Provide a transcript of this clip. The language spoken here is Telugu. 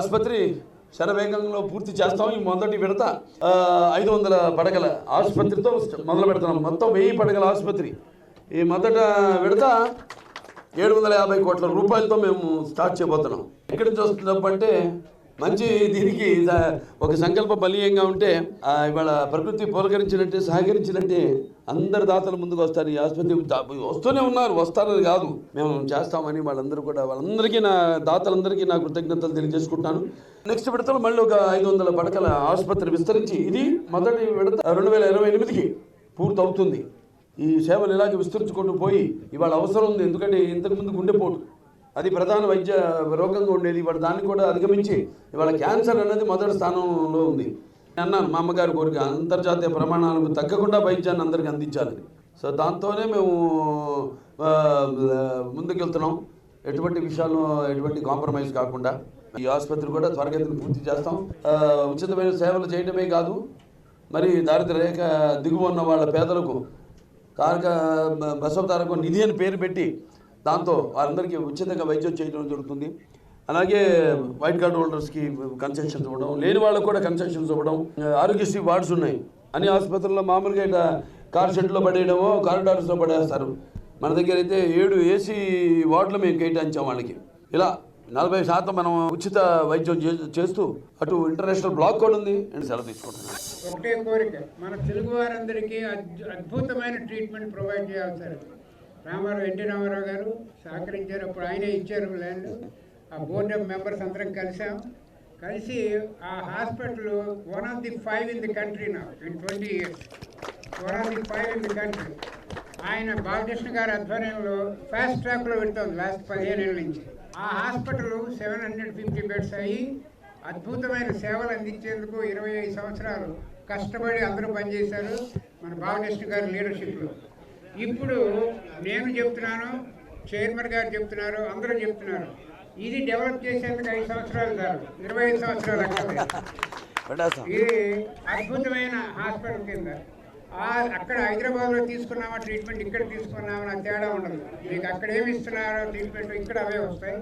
ఆసుపత్రి శరవేగంలో పూర్తి చేస్తాం. ఈ మొదటి విడత 500 పడకల ఆసుపత్రితో మొదలు పెడుతున్నాం. మొత్తం 1000 పడకల ఆసుపత్రి. ఈ మొదట విడత 750 కోట్ల రూపాయలతో మేము స్టార్ట్ చేయబోతున్నాం. ఎక్కడి నుంచి వస్తుంది డబ్బు అంటే మంచి దీనికి ఒక సంకల్ప బలీయంగా ఉంటే ఇవాళ ప్రకృతి పులకరించినట్టే సహకరించినట్టే అందరు దాతలు ముందుకు వస్తారు. ఈ ఆసుపత్రి వస్తూనే ఉన్నారు, వస్తారని కాదు, మేము చేస్తామని వాళ్ళందరూ కూడా వాళ్ళందరికీ దాతలందరికీ నా కృతజ్ఞతలు తెలియజేసుకుంటున్నాను. నెక్స్ట్ విడతలో మళ్ళీ ఒక 500 పడకల ఆసుపత్రి విస్తరించి ఇది మొదటి విడత 2028కి పూర్తి అవుతుంది. ఈ సేవలు ఇలాగే విస్తరించుకుంటూ పోయి ఇవాళ అవసరం ఉంది. ఎందుకంటే ఇంతకుముందు గుండెపోటు అది ప్రధాన వైద్య రోగంగా ఉండేది. ఇవాళ దాన్ని కూడా అధిగమించి ఇవాళ క్యాన్సర్ అనేది మొదటి స్థానంలో ఉంది. అన్నాను మా అమ్మగారి కోరిక, అంతర్జాతీయ ప్రమాణాలకు తగ్గకుండా వైద్యాన్ని అందరికీ అందించాలని. సో దాంతోనే మేము ముందుకెళ్తున్నాం. ఎటువంటి విషయాల్లో ఎటువంటి కాంప్రమైజ్ కాకుండా ఈ ఆసుపత్రి కూడా త్వరగతిని పూర్తి చేస్తాం. ఉచితమైన సేవలు చేయడమే కాదు, మరి దారిద్ర్య రేఖ దిగువ ఉన్న వాళ్ళ పేదలకు బసవతారక నిధి అని పేరు పెట్టి దాంతో వారందరికీ ఉచితంగా వైద్యం చేయడం జరుగుతుంది. అలాగే వైట్ కార్డ్ హోల్డర్స్కి కన్సెషన్స్ ఇవ్వడం, లేని వాళ్ళకు కూడా కన్సెషన్స్ ఇవ్వడం. ఆరోగ్యశ్రీ వార్డ్స్ ఉన్నాయి అన్ని ఆసుపత్రుల్లో. మామూలుగా ఇట్లా కార్ షెడ్లో పడేయడమో కారిడార్స్లో పడేస్తారు. మన దగ్గర అయితే 7 ఏసీ వార్డులు మేము కేటాయించాం వాళ్ళకి. ఇలా 40% మనం ఉచిత వైద్యం చేస్తూ అటు ఇంటర్నేషనల్ బ్లాక్ కూడా ఉంది అని సెలవు తీసుకుంటున్నాం. ఒకటే కోరిక, మన తెలుగు వారందరికీ అద్భుతమైన ట్రీట్మెంట్ ప్రొవైడ్ చేయాలి సార్. ఎన్టీ రామారావు గారు సహకరించారు, అప్పుడు ఆయనే ఇచ్చారు ల్యాండ్. ఆ బోర్డ్ ఆఫ్ మెంబర్స్ అందరం కలిసి ఆ hospital 1 of the 5 in the country now in 20 years. 1 of the 5 in the country. ఆయన బాలకృష్ణ గారి ఆధ్వర్యంలో ఫాస్ట్ ట్రాక్లో పెడుతుంది లాస్ట్ 15 ఏళ్ళ నుంచి. ఆ హాస్పిటల్ 750 బెడ్స్ అయ్యి అద్భుతమైన సేవలు అందించేందుకు 25 సంవత్సరాలు కష్టపడి అందరూ పనిచేశారు మన బాలకృష్ణ గారి లీడర్షిప్లో. ఇప్పుడు నేను చెప్తున్నాను, చైర్మన్ గారు చెప్తున్నారు, అందరూ చెప్తున్నారు, ఇది డెవలప్ చేసేందుకు 5 సంవత్సరాలు కాదు, 25 సంవత్సరాలు అక్కడ. ఇది అద్భుతమైన హాస్పిటల్ కింద. అక్కడ హైదరాబాద్లో తీసుకున్నామా ట్రీట్మెంట్, ఇక్కడ తీసుకున్నామా తేడా ఉండదు. మీకు అక్కడ ఏమి ఇస్తున్నారో ట్రీట్మెంట్ ఇక్కడ అవే వస్తాయి.